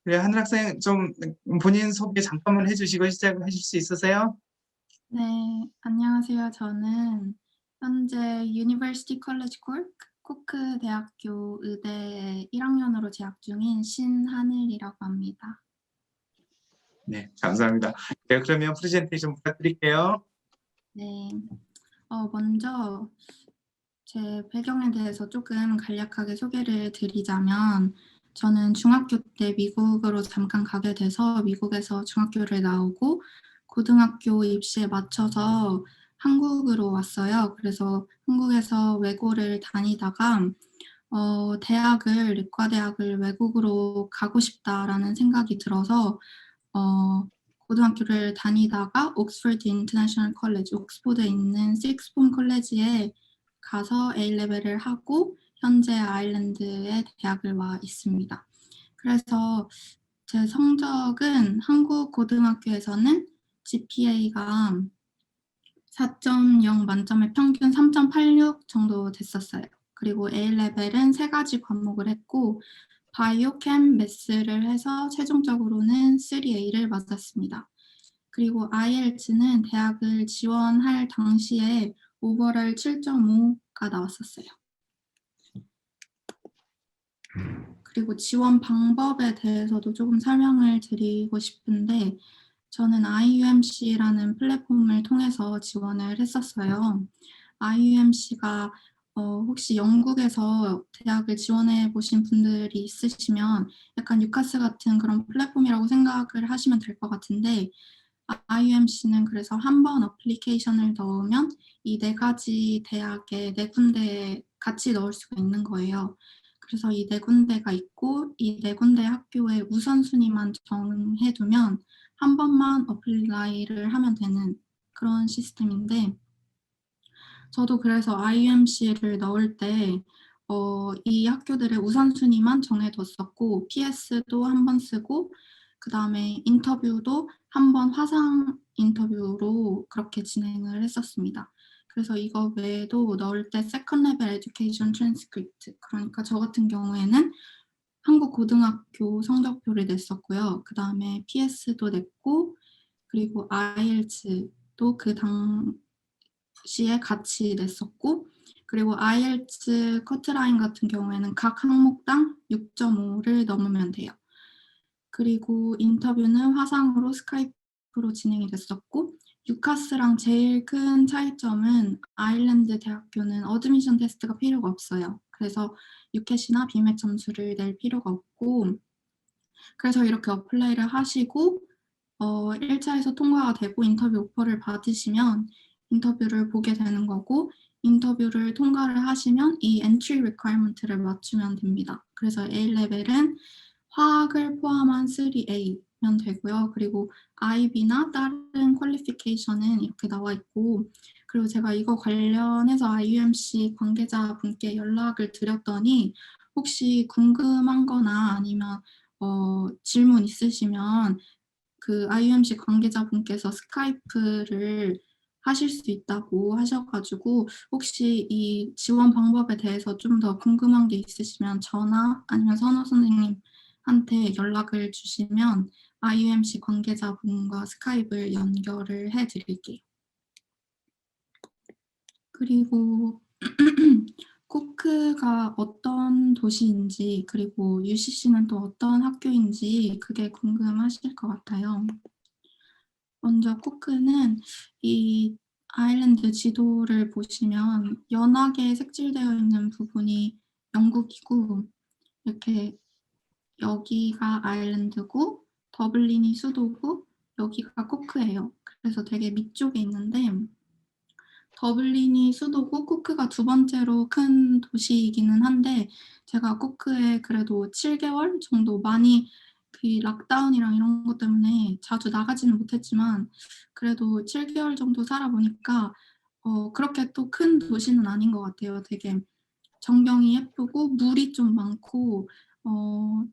그래, 하늘 학생 좀 본인 소개 잠깐만 해주시고 시작하실 수 있으세요? 네, 안녕하세요. 저는 현재 유니버시티 컬리지 코크 대학교 의대 1학년으로 재학 중인 신하늘이라고 합니다. 네, 감사합니다. 네, 그러면 프레젠테이션 부탁드릴게요. 네, 먼저 제 배경에 대해서 조금 간략하게 소개를 드리자면 저는 중학교 때 미국으로 잠깐 가게 돼서 미국에서 중학교를 나오고 고등학교 입시에 맞춰서 한국으로 왔어요. 그래서 한국에서 외고를 다니다가 대학을理과대학을 외국으로 가고 싶다라는 생각이 들어서 고등학교를 다니다가 옥스퍼드 인터내셔널 컬리지, 옥스퍼드에 있는 식스폼 컬리지에 가서 A레벨을 하고 현재 아일랜드에 대학을 와 있습니다. 그래서 제 성적은 한국 고등학교에서는 GPA가 4.0 만점에 평균 3.86 정도 됐었어요. 그리고 A레벨은 3가지 과목을 했고 바이오, 캠, 매스를 해서 최종적으로는 3A를 맞았습니다. 그리고 IELTS는 대학을 지원할 당시에 오버럴 7.5가 나왔었어요. 그리고 지원 방법에 대해서도 조금 설명을 드리고 싶은데 저는 IUMC라는 플랫폼을 통해서 지원을 했었어요. IUMC가 혹시 영국에서 대학을 지원해 보신 분들이 있으시면 약간 유카스 같은 그런 플랫폼이라고 생각을 하시면 될 것 같은데 IUMC는 그래서 한 번 어플리케이션을 넣으면 이 4가지 대학에 4군데 같이 넣을 수가 있는 거예요. 그래서 이 4군데가 있고 이 4군데 학교의 우선순위만 정해두면 한 번만 어플라이를 하면 되는 그런 시스템인데 저도 그래서 IUMC를 넣을 때 이 학교들의 우선순위만 정해뒀었고 PS도 한 번 쓰고 그다음에 인터뷰도 한 번 화상 인터뷰로 그렇게 진행을 했었습니다. 그래서 이거 외에도 넣을 때 세컨 레벨 에듀케이션 트랜스크립트 그러니까 저 같은 경우에는 한국 고등학교 성적표를 냈었고요. 그다음에 PS도 냈고 그리고 IELTS도 그 당시에 같이 냈었고 그리고 IELTS 커트라인 같은 경우에는 각 항목당 6.5를 넘으면 돼요. 그리고 인터뷰는 화상으로 스카이프로 진행이 됐었고 유카스랑 제일 큰 차이점은 아일랜드 대학교는 어드미션 테스트가 필요가 없어요. 그래서 유켓이나 비맥 점수를 낼 필요가 없고 그래서 이렇게 어플라이를 하시고 1차에서 통과가 되고 인터뷰 오퍼를 받으시면 인터뷰를 보게 되는 거고 인터뷰를 통과를 하시면 이 entry requirement를 맞추면 됩니다. 그래서 A레벨은 화학을 포함한 3A면 되고요. 그리고 IB나 다른 퀄리피케이션은 이렇게 나와 있고 그리고 제가 이거 관련해서 IUMC 관계자분께 연락을 드렸더니 혹시 궁금한 거나 아니면 질문 있으시면 그 IUMC 관계자분께서 스카이프를 하실 수 있다고 하셔가지고 혹시 이 지원 방법에 대해서 좀 더 궁금한 게 있으시면 저나 아니면 선호 선생님한테 연락을 주시면 IUMC 관계자분과 스카이프를 연결을 해드릴게요. 그리고 코크가 어떤 도시인지 그리고 UCC는 또 어떤 학교인지 그게 궁금하실 것 같아요. 먼저 코크는 이 아일랜드 지도를 보시면 연하게 색칠되어 있는 부분이 영국이고 이렇게 여기가 아일랜드고 더블린이 수도고 여기가 코크예요. 그래서 되게 밑쪽에 있는데 더블린이 수도고 코크가 2번째로 큰 도시이기는 한데 제가 코크에 그래도 7개월 정도 많이 그 락다운이랑 이런 것 때문에 자주 나가지는 못했지만 그래도 7개월 정도 살아보니까 그렇게 또 큰 도시는 아닌 것 같아요. 되게 전경이 예쁘고 물이 좀 많고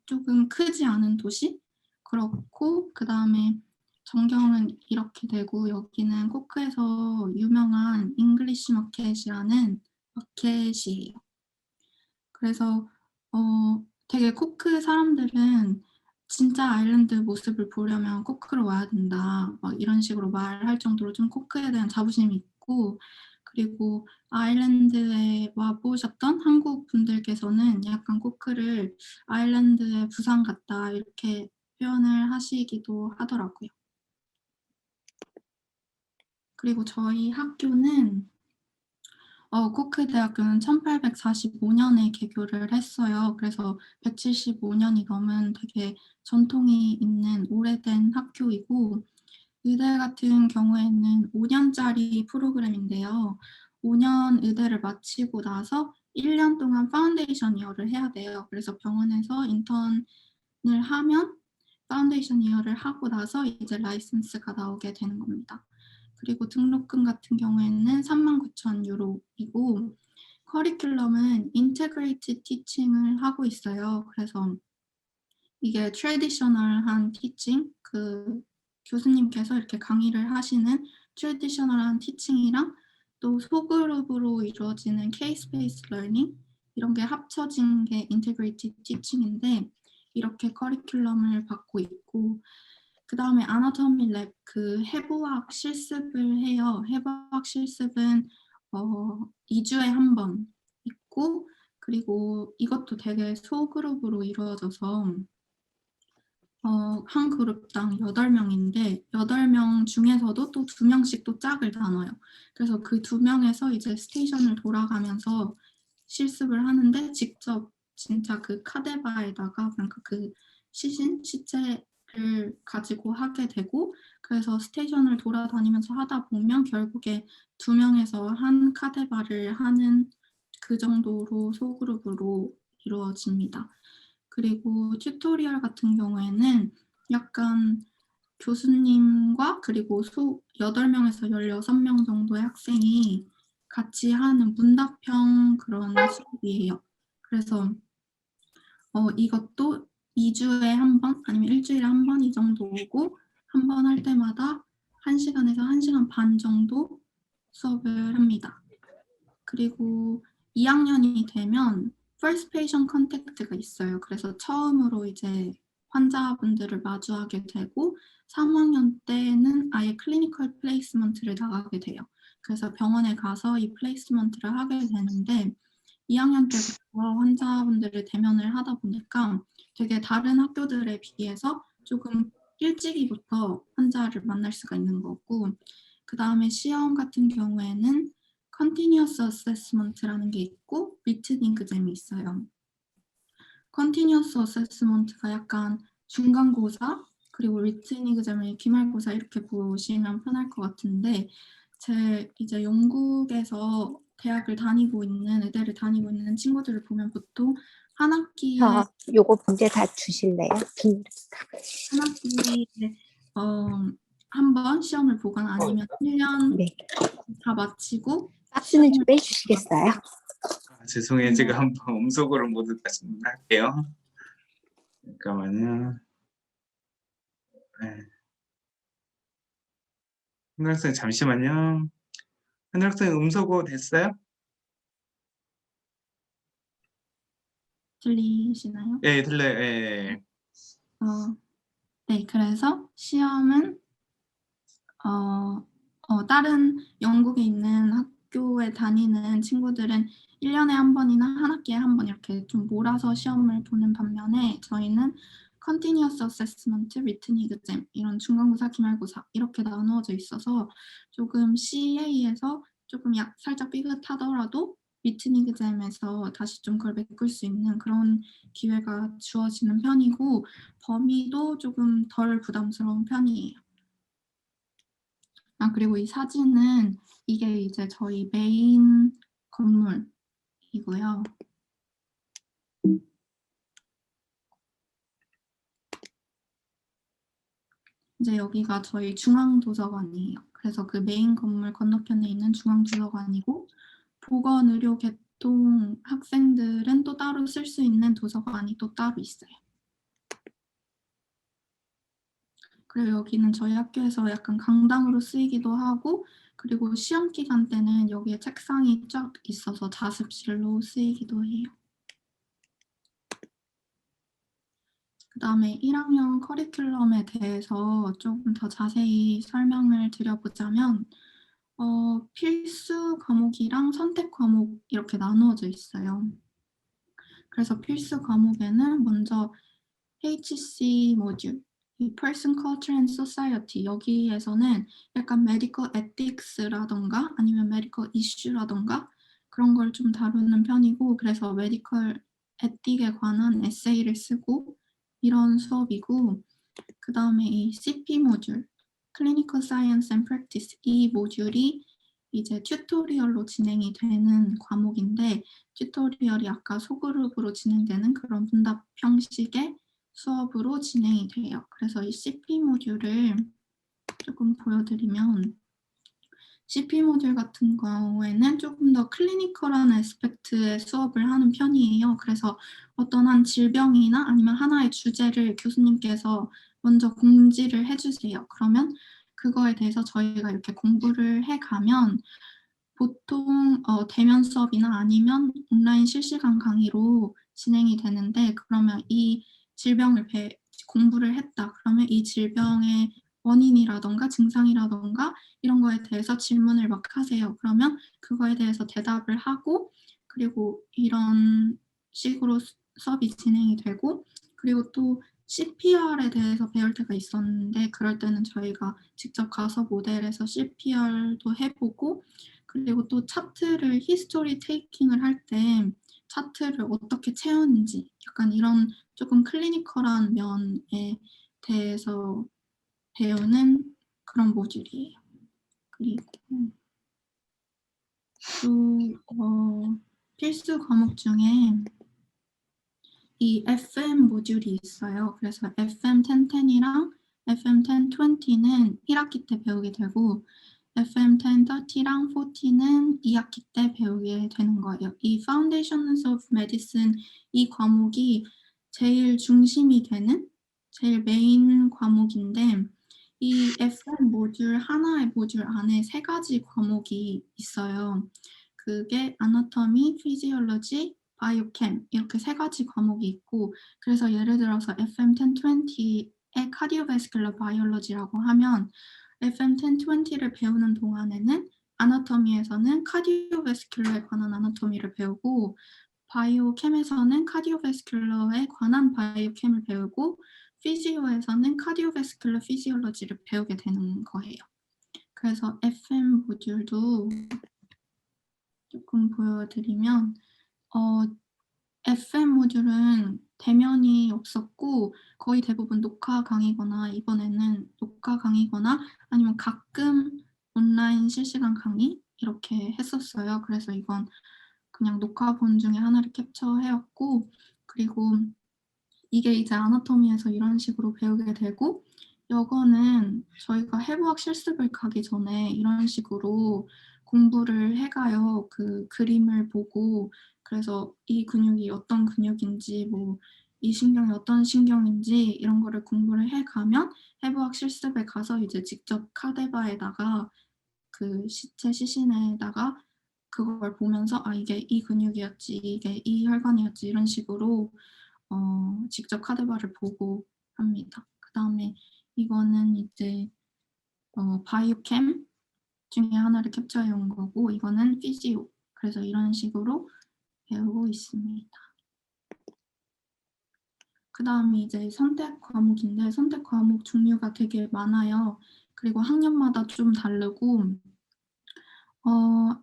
조금 크지 않은 도시? 그렇고 그다음에 전경은 이렇게 되고 여기는 코크에서 유명한 잉글리시 마켓이라는 마켓이에요. 그래서 되게 코크 사람들은 진짜 아일랜드 모습을 보려면 코크로 와야 된다. 막 이런 식으로 말할 정도로 좀 코크에 대한 자부심이 있고, 그리고 아일랜드에 와 보셨던 한국 분들께서는 약간 코크를 아일랜드의 부산 같다 이렇게 표현을 하시기도 하더라고요. 그리고 저희 학교는 코크 대학교는 1845년에 개교를 했어요. 그래서 175년이 넘은 되게 전통이 있는 오래된 학교이고, 의대 같은 경우에는 5년짜리 프로그램인데요. 5년 의대를 마치고 나서 1년 동안 파운데이션 이어를 해야 돼요. 그래서 병원에서 인턴을 하면 파운데이션 이어를 하고 나서 이제 라이센스가 나오게 되는 겁니다. 그리고 등록금 같은 경우에는 39,000유로이고 커리큘럼은 인테그레이티드 티칭을 하고 있어요. 그래서 이게 트래디셔널한 티칭, 그 교수님께서 이렇게 강의를 하시는 트래디셔널한 티칭이랑 또 소그룹으로 이루어지는 케이스 베이스 러닝 이런 게 합쳐진 게 인테그레이티드 티칭인데 이렇게 커리큘럼을 받고 있고 그다음에 아나토미 랩 그 해부학 실습을 해요. 해부학 실습은 2주에 한 번 있고 그리고 이것도 되게 소그룹으로 이루어져서 한 그룹당 8명인데 8명 중에서도 또 2명씩 또 짝을 나눠요. 그래서 그 2명에서 이제 스테이션을 돌아가면서 실습을 하는데 직접 진짜 그 카데바에다가 그러니까 그 시체를 가지고 하게 되고 그래서 스테이션을 돌아다니면서 하다 보면 결국에 2명에서 한 카데바를 하는 그 정도로 소그룹으로 이루어집니다. 그리고 튜토리얼 같은 경우에는 약간 교수님과 그리고 8명에서 16명 정도의 학생이 같이 하는 문답형 그런 수업이에요. 그래서 이것도 2주에 한 번 아니면 일주일에 한 번 이 정도 오고 한 번 할 때마다 1시간에서 1시간 반 정도 수업을 합니다. 그리고 2학년이 되면 First Patient Contact가 있어요. 그래서 처음으로 이제 환자분들을 마주하게 되고 3학년 때는 아예 클리니컬 플레이스먼트를 나가게 돼요. 그래서 병원에 가서 이 플레이스먼트를 하게 되는데 2학년 때부터 환자분들을 대면을 하다 보니까 되게 다른 학교들에 비해서 조금 일찍이부터 환자를 만날 수가 있는 거고 그다음에 시험 같은 경우에는 Continuous Assessment라는 게 있고 Written Exam이 있어요. Continuous Assessment가 약간 중간고사 그리고 Written Exam을 기말고사 이렇게 보시면 편할 것 같은데 제 이제 영국에서 대학을 다니고 있는 의대를 다니고 있는 친구들을 보면 보통 한 학기에 요거 문제 다 주실래요? 한 학기에 한 번 시험을 보거나 아니면 1년 네. 다 마치고 박스는 좀 빼주시겠어요? 죄송해요. 제가 한번 음속으로 모두 다시 할게요. 잠깐만요. 네. 한학생 잠시만요. 한학생 음소거 됐어요? 들리시나요? 예, 들려요. 예. 네, 그래서 시험은 다른 영국에 있는 학교에 다니는 친구들은 1년에 한 번이나 한 학기에 한 번 이렇게 좀 몰아서 시험을 보는 반면에 저희는 Continuous Assessment, Written Exam 이런 중간고사, 기말고사 이렇게 나누어져 있어서 조금 CA에서 조금 살짝 삐끗하더라도 Written Exam에서 다시 좀 그걸 메꿀 수 있는 그런 기회가 주어지는 편이고 범위도 조금 덜 부담스러운 편이에요. 그리고 이 사진은 이게 이제 저희 메인 건물이고요. 이제 여기가 저희 중앙도서관이에요. 그래서 그 메인 건물 건너편에 있는 중앙도서관이고 보건의료 계통 학생들은 또 따로 쓸 수 있는 도서관이 또 따로 있어요. 그리고 여기는 저희 학교에서 약간 강당으로 쓰이기도 하고 그리고 시험 기간 때는 여기에 책상이 쫙 있어서 자습실로 쓰이기도 해요. 그다음에 1학년 커리큘럼에 대해서 조금 더 자세히 설명을 드려보자면 필수 과목이랑 선택 과목 이렇게 나누어져 있어요. 그래서 필수 과목에는 먼저 HC 모듈, 이 Person, Culture and Society 여기에서는 약간 Medical Ethics라던가 아니면 Medical Issue라던가 그런 걸 좀 다루는 편이고 그래서 Medical Ethic에 관한 에세이를 쓰고 이런 수업이고 그다음에 이 CP 모듈, Clinical Science and Practice 이 모듈이 이제 튜토리얼로 진행이 되는 과목인데 튜토리얼이 아까 소그룹으로 진행되는 그런 문답 형식의 수업으로 진행이 돼요. 그래서 이 CP 모듈을 조금 보여드리면 CP 모듈 같은 경우에는 조금 더 클리니컬한 애스펙트의 수업을 하는 편이에요. 그래서 어떤 한 질병이나 아니면 하나의 주제를 교수님께서 먼저 공지를 해주세요. 그러면 그거에 대해서 저희가 이렇게 공부를 해가면 보통 대면 수업이나 아니면 온라인 실시간 강의로 진행이 되는데 그러면 이 질병을 공부를 했다. 그러면 이 질병의 원인이라던가 증상이라던가 이런 거에 대해서 질문을 막 하세요. 그러면 그거에 대해서 대답을 하고 그리고 이런 식으로 수업이 진행이 되고 그리고 또 CPR에 대해서 배울 때가 있었는데 그럴 때는 저희가 직접 가서 모델에서 CPR도 해보고 그리고 또 차트를 히스토리 테이킹을 할 때 차트를 어떻게 채우는지 약간 이런 조금 클리니컬한 면에 대해서 배우는 그런 모듈이에요. 그리고 또 필수 과목 중에 이 FM 모듈이 있어요. 그래서 FM 1010이랑 FM 1020는 1학기 때 배우게 되고 FM 1030랑 40는 2학기 때 배우게 되는 거예요. 이 Foundations of Medicine 이 과목이 제일 중심이 되는 제일 메인 과목인데 이 FM 모듈 하나의 모듈 안에 3가지 과목이 있어요. 그게 Anatomy, Physiology, 바이오캠 이렇게 3가지 과목이 있고 그래서 예를 들어서 FM 1020의 Cardiovascular Biology라고 하면 FM 1020를 배우는 동안에는 아나토미에서는 카디오베스큘러에 관한 아나토미를 배우고 바이오캠에서는 카디오베스큘러에 관한 바이오캠을 배우고 피지오에서는 카디오베스큘러 피지올로지를 배우게 되는 거예요. 그래서 FM 모듈도 조금 보여드리면 FM 모듈은 대면이 없었고 거의 대부분 녹화 강의거나 이번에는 녹화 강의거나 아니면 가끔 온라인 실시간 강의 이렇게 했었어요. 그래서 이건 그냥 녹화본 중에 하나를 캡처해왔고 그리고 이게 이제 아나토미에서 이런 식으로 배우게 되고 여거는 저희가 해부학 실습을 가기 전에 이런 식으로 공부를 해가요. 그 그림을 보고 그래서 이 근육이 어떤 근육인지 뭐 이 신경이 어떤 신경인지 이런 거를 공부를 해가면 해부학 실습에 가서 이제 직접 카데바에다가 그 시체 시신에다가 그걸 보면서 아 이게 이 근육이었지 이게 이 혈관이었지 이런 식으로 직접 카드바를 보고 합니다. 그다음에 이거는 이제 바이오캠 중에 하나를 캡처해 온 거고 이거는 피지오. 그래서 이런 식으로 배우고 있습니다. 그다음에 이제 선택 과목인데 선택 과목 종류가 되게 많아요. 그리고 학년마다 좀 다르고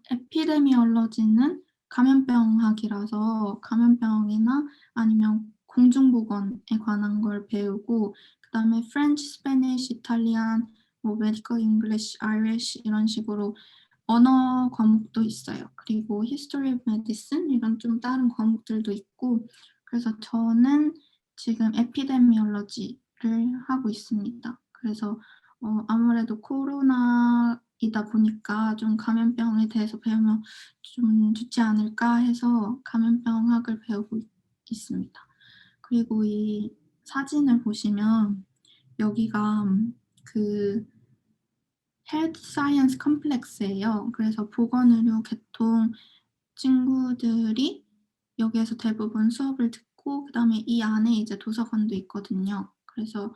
에피데미올로지는 감염병학이라서 감염병이나 아니면 공중보건에 관한 걸 배우고 그다음에 French, Spanish, Italian, 뭐 Medical English, Irish 이런 식으로 언어 과목도 있어요. 그리고 History of Medicine 이런 좀 다른 과목들도 있고 그래서 저는 지금 에피데미올로지를 하고 있습니다. 그래서 아무래도 코로나이다 보니까 좀 감염병에 대해서 배우면 좀 좋지 않을까 해서 감염병학을 배우고 있습니다. 그리고 이 사진을 보시면 여기가 그 헬스 사이언스 컴플렉스예요. 그래서 보건의료 계통 친구들이 여기에서 대부분 수업을 듣고 있고 그다음에 이 안에 이제 도서관도 있거든요. 그래서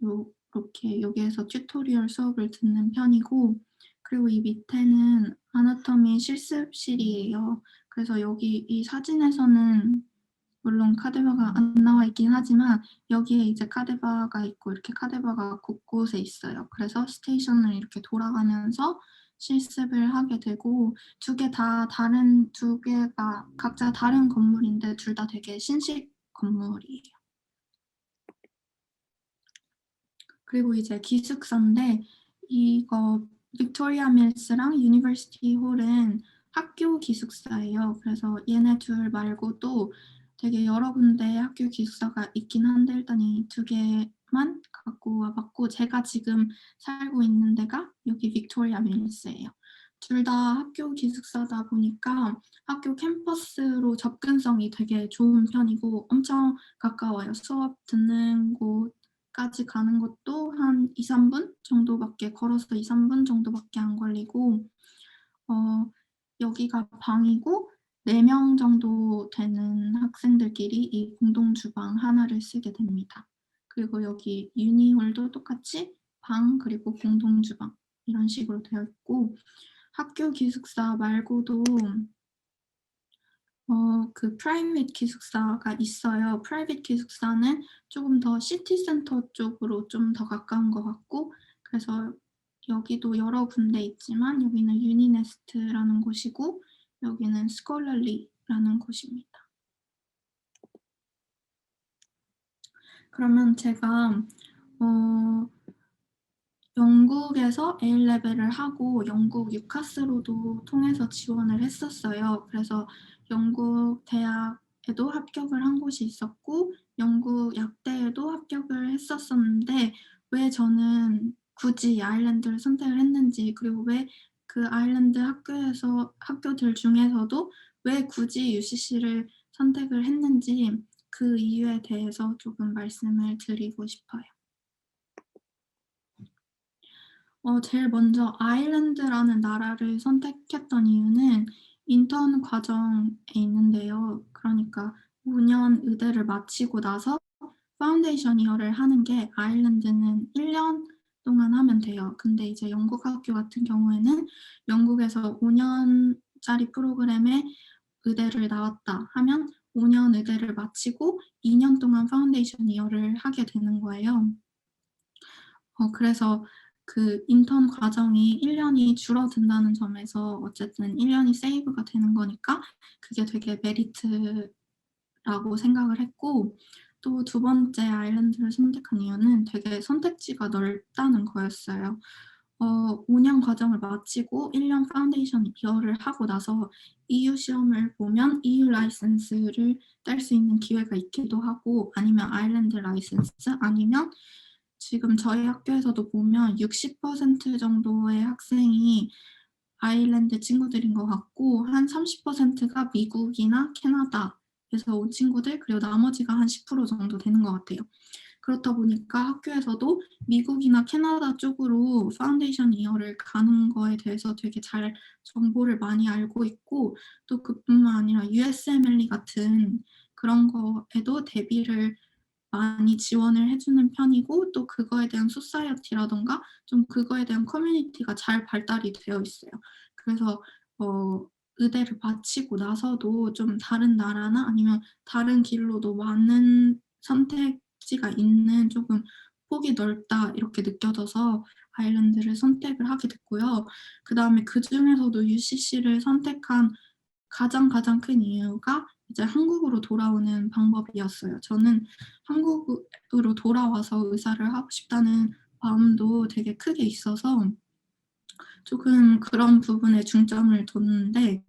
요렇게 여기에서 튜토리얼 수업을 듣는 편이고 그리고 이 밑에는 아나토미 실습실이에요. 그래서 여기 이 사진에서는 물론 카데바가 안 나와 있긴 하지만 여기에 이제 카데바가 있고 이렇게 카데바가 곳곳에 있어요. 그래서 스테이션을 이렇게 돌아가면서 실습을 하게 되고 두 개가 각자 다른 건물인데 둘 다 되게 신식 건물이에요. 그리고 이제 기숙사인데 이거 빅토리아 밀스랑 유니버시티 홀은 학교 기숙사예요. 그래서 얘네 둘 말고도 되게 여러 군데 학교 기숙사가 있긴 한데 일단 이 두 개만 갖고 와봤고 제가 지금 살고 있는 데가 여기 빅토리아 밀스예요. 둘 다 학교 기숙사다 보니까 학교 캠퍼스로 접근성이 되게 좋은 편이고 엄청 가까워요. 수업 듣는 곳까지 가는 것도 한 2-3분 정도밖에 걸어서 2-3분 정도밖에 안 걸리고 여기가 방이고 4명 정도 되는 학생들끼리 이 공동 주방 하나를 쓰게 됩니다. 그리고 여기 유니홀도 똑같이 방 그리고 공동 주방 이런 식으로 되어 있고 학교 기숙사 말고도 그 프라이빗 기숙사가 있어요. 프라이빗 기숙사는 조금 더 시티센터 쪽으로 좀 더 가까운 것 같고 그래서 여기도 여러 군데 있지만 여기는 유니네스트라는 곳이고 여기는 스콜러리라는 곳입니다. 그러면 제가 영국에서 A레벨을 하고 영국 유카스로도 통해서 지원을 했었어요. 그래서 영국 대학에도 합격을 한 곳이 있었고 영국 약대에도 합격을 했었었는데 왜 저는 굳이 아일랜드를 선택을 했는지 그리고 왜 그 아일랜드 학교들 중에서도 왜 굳이 UCC를 선택을 했는지 그 이유에 대해서 조금 말씀을 드리고 싶어요. 제일 먼저 아일랜드라는 나라를 선택했던 이유는 인턴 과정에 있는데요. 그러니까 5년 의대를 마치고 나서 파운데이션 이어를 하는 게 아일랜드는 1년 동안 하면 돼요. 근데 이제 영국 학교 같은 경우에는 영국에서 5년짜리 프로그램에 의대를 나왔다 하면 5년 의대를 마치고 2년 동안 파운데이션 이어를 하게 되는 거예요. 그래서 그 인턴 과정이 1년이 줄어든다는 점에서 어쨌든 1년이 세이브가 되는 거니까 그게 되게 메리트라고 생각을 했고 또 두 번째 아일랜드를 선택한 이유는 되게 선택지가 넓다는 거였어요. 5년 과정을 마치고 1년 파운데이션 이어를 하고 나서 EU 시험을 보면 EU 라이센스를 딸 수 있는 기회가 있기도 하고 아니면 아일랜드 라이센스 아니면 지금 저희 학교에서도 보면 60% 정도의 학생이 아일랜드 친구들인 것 같고 한 30%가 미국이나 캐나다에서 온 친구들 그리고 나머지가 한 10% 정도 되는 것 같아요. 그렇다 보니까 학교에서도 미국이나 캐나다 쪽으로 파운데이션 이어를 가는 거에 대해서 되게 잘 정보를 많이 알고 있고 또 그뿐만 아니라 USMLE 같은 그런 거에도 대비를 많이 지원을 해주는 편이고 또 그거에 대한 소사이어티라던가 좀 그거에 대한 커뮤니티가 잘 발달이 되어 있어요. 그래서 의대를 마치고 나서도 좀 다른 나라나 아니면 다른 길로도 많은 선택지가 있는 조금 폭이 넓다 이렇게 느껴져서 아일랜드를 선택을 하게 됐고요. 그다음에 그중에서도 UCC를 선택한 가장 큰 이유가 이제 한국으로 돌아오는 방법이었어요. 저는 한국으로 돌아와서 의사를 하고 싶다는 마음도 되게 크게 있어서 조금 그런 부분에 중점을 뒀는데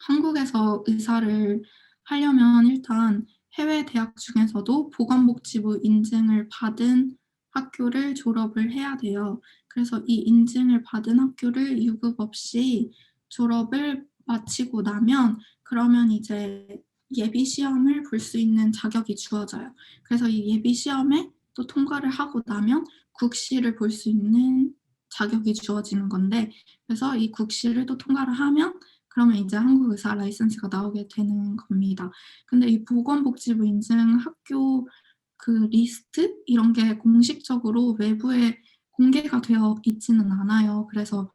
한국에서 의사를 하려면 일단 해외 대학 중에서도 보건복지부 인증을 받은 학교를 졸업을 해야 돼요. 그래서 이 인증을 받은 학교를 유급 없이 졸업을 마치고 나면 그러면 이제 예비 시험을 볼 수 있는 자격이 주어져요. 그래서 이 예비 시험에 또 통과를 하고 나면 국시를 볼 수 있는 자격이 주어지는 건데 그래서 이 국시를 또 통과를 하면 그러면 이제 한국 의사 라이선스가 나오게 되는 겁니다. 근데 이 보건복지부 인증 학교 그 리스트 이런 게 공식적으로 외부에 공개가 되어 있지는 않아요. 그래서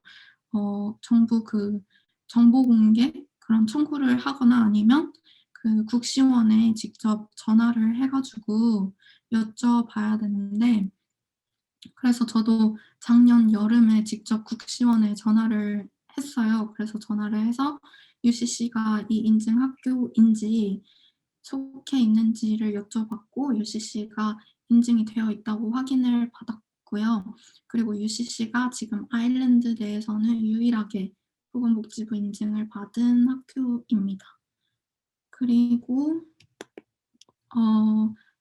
정부 그 정보 공개 그런 청구를 하거나 아니면 그 국시원에 직접 전화를 해 가지고 여쭤봐야 되는데, 그래서 저도 작년 여름에 직접 국시원에 전화를 했어요. 그래서 전화를 해서 UCC가 이 인증 학교인지 속해 있는지를 여쭤봤고, UCC가 인증이 되어 있다고 확인을 받았고요. 그리고 UCC가 지금 아일랜드 내에서는 유일하게 보건복지부 인증을 받은 학교입니다. 그리고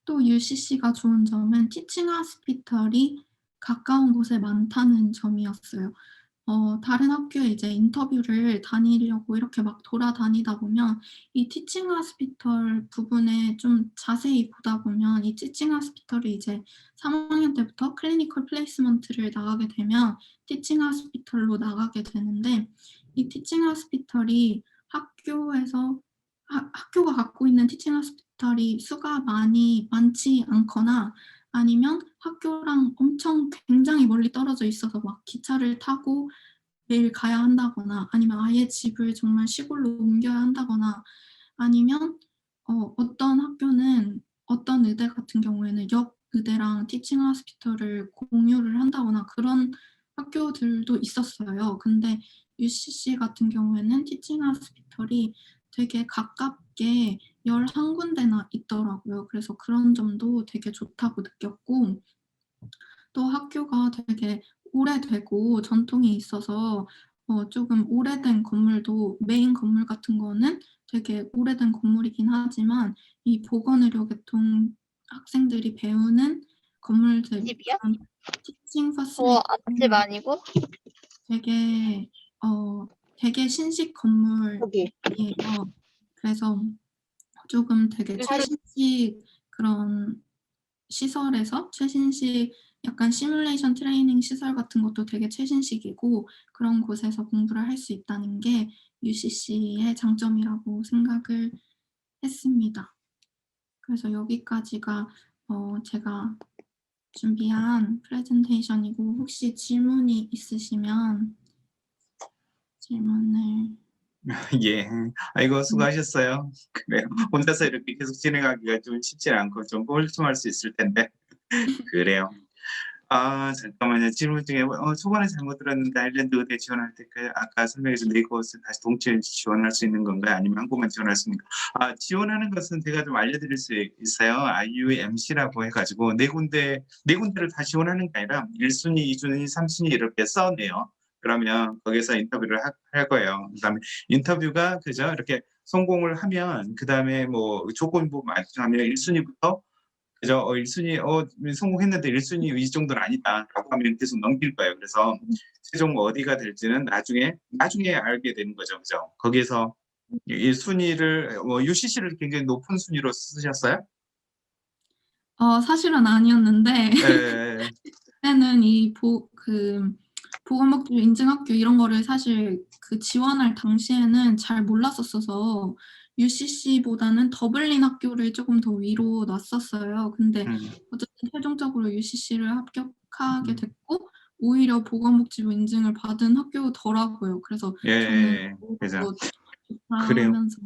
또 UCC가 좋은 점은 티칭 호스피털이 가까운 곳에 많다는 점이었어요. 다른 학교에 이제 인터뷰를 다니려고 이렇게 막 돌아다니다 보면 이 티칭 호스피털 부분에 좀 자세히 보다 보면 이 티칭 호스피털이 이제 3 학년 때부터 클리니컬 플레이스먼트를 나가게 되면 티칭 호스피털로 나가게 되는데, 이 티칭 호스피털이 학교가 갖고 있는 티칭 호스피털이 수가 많지 않거나 아니면 학교랑 엄청 굉장히 멀리 떨어져 있어서 막 기차를 타고 매일 가야 한다거나 아니면 아예 집을 정말 시골로 옮겨야 한다거나 아니면 어떤 학교는 어떤 의대 같은 경우에는 옆 의대랑 티칭 호스피털을 공유를 한다거나 그런 학교들도 있었어요. 근데 UCC 같은 경우에는 티칭 호스피털이 되게 가깝게 11군데나 있더라고요. 그래서 그런 점도 되게 좋다고 느꼈고, 또 학교가 되게 오래되고 전통이 있어서 쪼금 오래된 건물도, 메인 건물 같은 거는 되게 오래된 건물이긴 하지만 이 보건의료 계통 학생들이 배우는 건물들, 집이요? 그런 티칭 앞집 패실리티는 아니고? 되게 되게 신식 여기. 건물이에요. 그래서 조금 되게 최신식 그런 시설에서 최신식 약간 시뮬레이션 트레이닝 시설 같은 것도 되게 최신식이고, 그런 곳에서 공부를 할 수 있다는 게 UCC의 장점이라고 생각을 했습니다. 그래서 여기까지가 제가 준비한 프레젠테이션이고, 혹시 질문이 있으시면 질문을. 예. 아이고, 수고하셨어요. 그래요. 혼자서 이렇게 계속 진행하기가 좀 쉽지 않고 좀 뻘쭘할 수 있을 텐데. 그래요. 잠깐만요. 질문 중에 초반에 잘못 들었는데 아일랜드 의대 지원할 때 그 아까 설명해준 4곳을 다시 동시에 지원할 수 있는 건가요? 아니면 한 곳만 지원할 수 있는가? 지원하는 것은 제가 좀 알려드릴 수 있어요. IUMC라고 해가지고 4군데를 다 지원하는 게 아니라 1순위, 2순위, 3순위 이렇게 써내요. 그러면 거기서 인터뷰를 할 거예요. 그다음에 인터뷰가 그죠? 이렇게 성공을 하면 그다음에 뭐 조건부 맞추면 1순위부터 그죠? 1순위 성공했는데 1순위 이 정도는 아니다라고 하면 계속 넘길 거예요. 그래서 최종 어디가 될지는 나중에 알게 되는 거죠. 그죠? 거기에서 이 순위를 UCC를 굉장히 높은 순위로 쓰셨어요? 사실은 아니었는데 예. 그때는 이 보건복지부 인증학교 이런 거를 사실 그 지원할 당시에는 잘 몰랐었어서 UCC보다는 더블린 학교를 조금 더 위로 놨었어요. 근데 어쨌든 최종적으로 UCC를 합격하게 됐고 오히려 보건복지부 인증을 받은 학교더라고요. 그래서 저는 예. 그죠. 좋다 그래요. 하면서.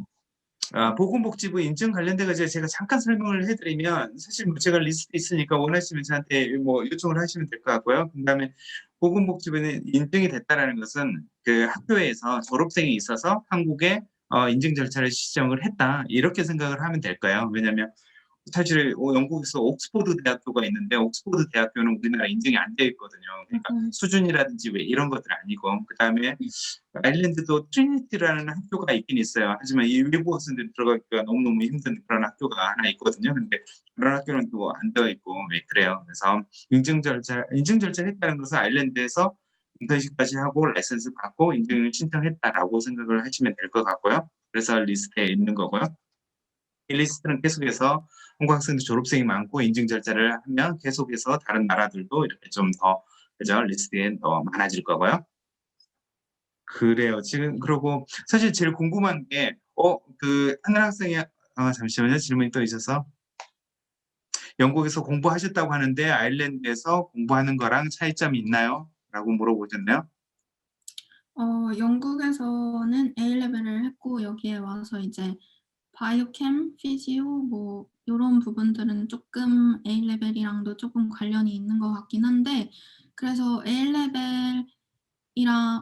보건복지부 인증 관련돼 가지고 제가 잠깐 설명을 해드리면 사실 뭐 제가 리스트 있으니까 원하시면 저한테 뭐 요청을 하시면 될 것 같고요. 그다음에 보건복지부는 인증이 됐다라는 것은 그 학교에서 졸업생이 있어서 한국에 인증 절차를 시정을 했다 이렇게 생각을 하면 될 거예요. 왜냐하면 사실 영국에서 옥스포드 대학교가 있는데 옥스포드 대학교는 우리나라 인증이 안 돼 있거든요. 그러니까 수준이라든지 왜 이런 것들 아니고 그다음에 아일랜드도 트리니티라는 학교가 있긴 있어요. 하지만 이 외국 학생들이 들어가기가 너무너무 힘든 그런 학교가 하나 있거든요. 근데 그런 학교는 또 안 되어 있고 그래요. 그래서 인증 절차를 했다는 것은 아일랜드에서 인턴십까지 하고 라이선스 받고 인증을 신청했다라고 생각을 하시면 될 것 같고요. 그래서 리스트에 있는 거고요. 이 리스트는 계속해서 한국 학생들 졸업생이 많고 인증 절차를 하면 계속해서 다른 나라들도 이렇게 좀 더 그죠? 리스트에 더 많아질 거고요. 그래요. 지금 그러고 사실 제일 궁금한 게 그 하늘 학생이 잠시만요. 질문이 또 있어서. 영국에서 공부하셨다고 하는데 아일랜드에서 공부하는 거랑 차이점이 있나요? 라고 물어보셨네요. 영국에서는 A 레벨을 했고 여기에 와서 이제 바이오캠, 피지오 뭐 요런 부분들은 쪼끔 A 레벨이랑도 쪼끔 관련이 있는 것 같긴 한데 그래서 A 레벨이랑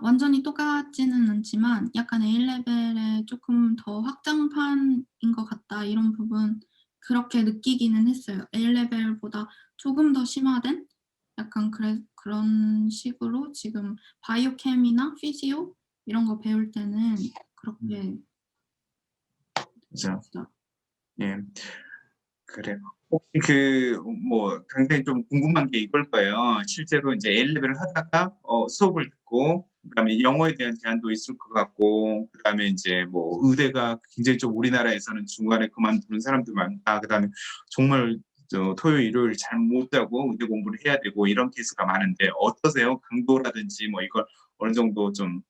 완전히 똑같지는 않지만 약간 A 레벨의 쪼끔 더 확장판인 것 같다 이런 부분 그렇게 느끼기는 했어요. A 레벨보다 조금 더 심화된 약간 그런 식으로 지금 바이오캠이나 피지오 이런 거 배울 때는 그렇게 그죠. 있어요. 예. 그래요. 혹시 굉장히 좀 궁금한 게 이걸 거예요. 실제로 이제 A 레벨을 하다가 수업을 듣고 그다음에 영어에 대한 제한도 있을 것 같고 그다음에 이제 뭐 의대가 굉장히 좀 우리나라에서는 중간에 그만두는 사람도 많다. 그다음에 정말 토요일, 일요일 잠 못 자고 의대 공부를 해야 되고 이런 케이스가 많은데 어떠세요? 강도라든지 뭐 이걸 어느 정도 좀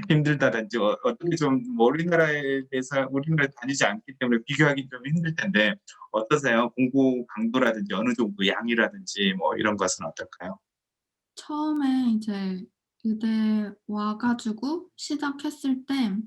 힘들다든지 어떻게 좀 우리나라에 대해서 우리나라에 다니지 않기 때문에 비교하기 좀 힘들 텐데 어떠세요? 공부 강도라든지 어느 정도 양이라든지 뭐 이런 것은 어떨까요? 처음에 이제 의대 와 가지고 시작했을 때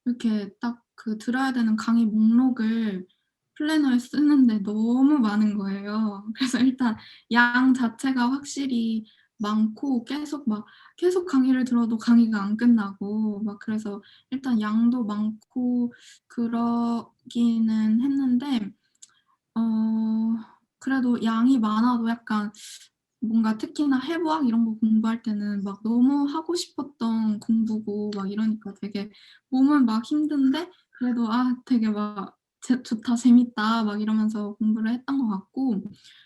이렇게 딱 그 들어야 되는 강의 목록을 플래너에 쓰는데 너무 많은 거예요. 그래서 일단 양 자체가 확실히 많고 계속 강의를 들어도 강의가 안 끝나고 막 그래서 일단 양도 많고 그러기는 했는데 어 그래도 양이 많아도 약간 뭔가 특히나 해부학 이런 거 공부할 때는 막 너무 하고 싶었던 공부고 막 이러니까 되게 몸은 막 힘든데 그래도 되게 막 좋다. 재밌다.' 막 이러면서 공부를 했던 것 같고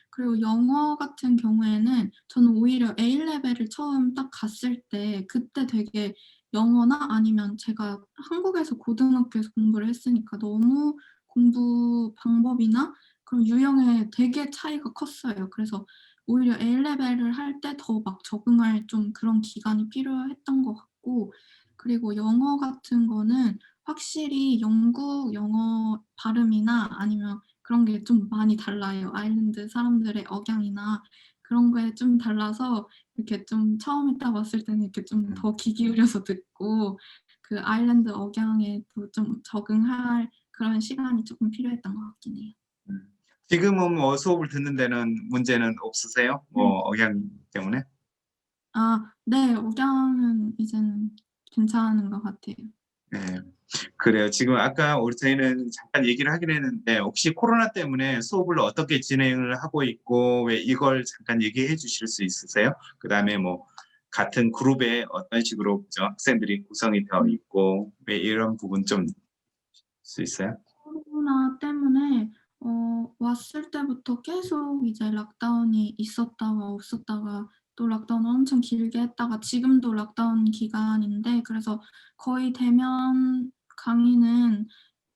그리고 영어 같은 경우에는 저는 오히려 A 레벨을 처음 딱 갔을 때 그때 되게 영어나 아니면 제가 한국에서 고등학교에서 공부를 했으니까 너무 공부 방법이나 그런 유형에 되게 차이가 컸어요. 그래서 오히려 A 레벨을 할 때 더 막 적응할 좀 그런 기간이 필요했던 것 같고 그리고 영어 같은 거는 확실히 영국 영어 발음이나 아니면 그런 게 좀 많이 달라요. 아일랜드 사람들의 억양이나 그런 거에 좀 달라서 이렇게 좀 처음에 딱 왔을 때는 이렇게 좀 더 귀 기울여서 듣고 그 아일랜드 억양에도 좀 적응할 그런 시간이 쪼끔 필요했던 것 같긴 해요. 음. 지금은 뭐 수업을 듣는 데는 문제는 없으세요? 네. 뭐 억양 때문에? 네. 억양은 이제는 괜찮은 것 같아요. 네. 그래요. 지금 아까 저희는 잠깐 얘기를 하긴 했는데 혹시 코로나 때문에 수업을 어떻게 진행을 하고 있고 왜 이걸 잠깐 얘기해 주실 수 있으세요? 그다음에 뭐 같은 그룹에 어떤 식으로 그죠? 학생들이 구성이 되어 음. 있고 왜 이런 부분 좀 수 있어요? 코로나 때문에 왔을 때부터 계속 이제 락다운이 있었다가 없었다가 또 락다운을 엄청 길게 했다가 지금도 락다운 기간인데 그래서 거의 대면 강의는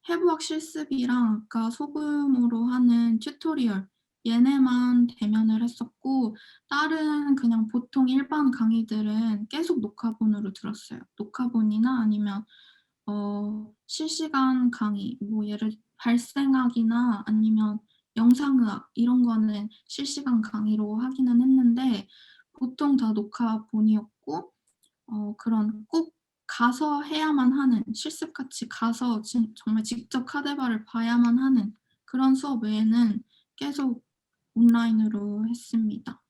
해부학 실습이랑 아까 소규모로 하는 튜토리얼 얘네만 대면을 했었고 다른 그냥 보통 일반 강의들은 계속 녹화본으로 들었어요. 녹화본이나 아니면 실시간 강의 뭐 예를 발생학이나 아니면 영상의학 이런 거는 실시간 강의로 하기는 했는데 보통 다 녹화본이었고 그런 꼭 가서 해야만 하는 실습같이 가서 정말 직접 카데바를 봐야만 하는 그런 수업 외에는 계속 온라인으로 했습니다.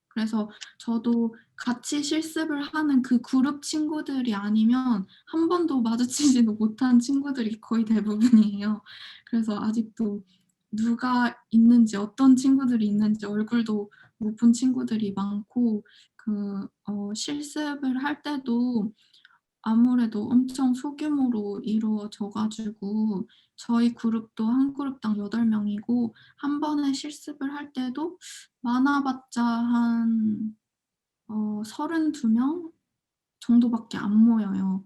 그래서 저도 같이 실습을 하는 그 그룹 친구들이 아니면 한 번도 마주치지도 못한 친구들이 거의 대부분이에요. 그래서 아직도 누가 있는지 어떤 친구들이 있는지 얼굴도 못 본 친구들이 많고 실습을 할 때도 아무래도 엄청 소규모로 이루어져 가지고 저희 그룹도 한 그룹당 8 명이고 한 번에 실습을 할 때도 많아 봤자 한 32명 정도밖에 안 모여요.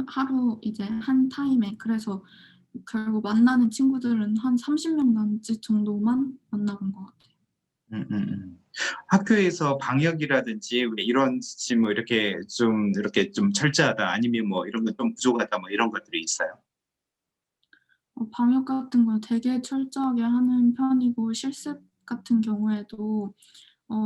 하루 이제 한 타임에. 그래서 결국 만나는 친구들은 한 30명 남짓 정도만 만나 본 것 같아요. 음음음. 학교에서 방역이라든지 왜 이런 뭐 이렇게 좀 철저하다 아니면 뭐 이런 건 좀 부족하다 뭐 이런 것들이 있어요. 방역 같은 거 되게 철저하게 하는 편이고 실습 같은 경우에도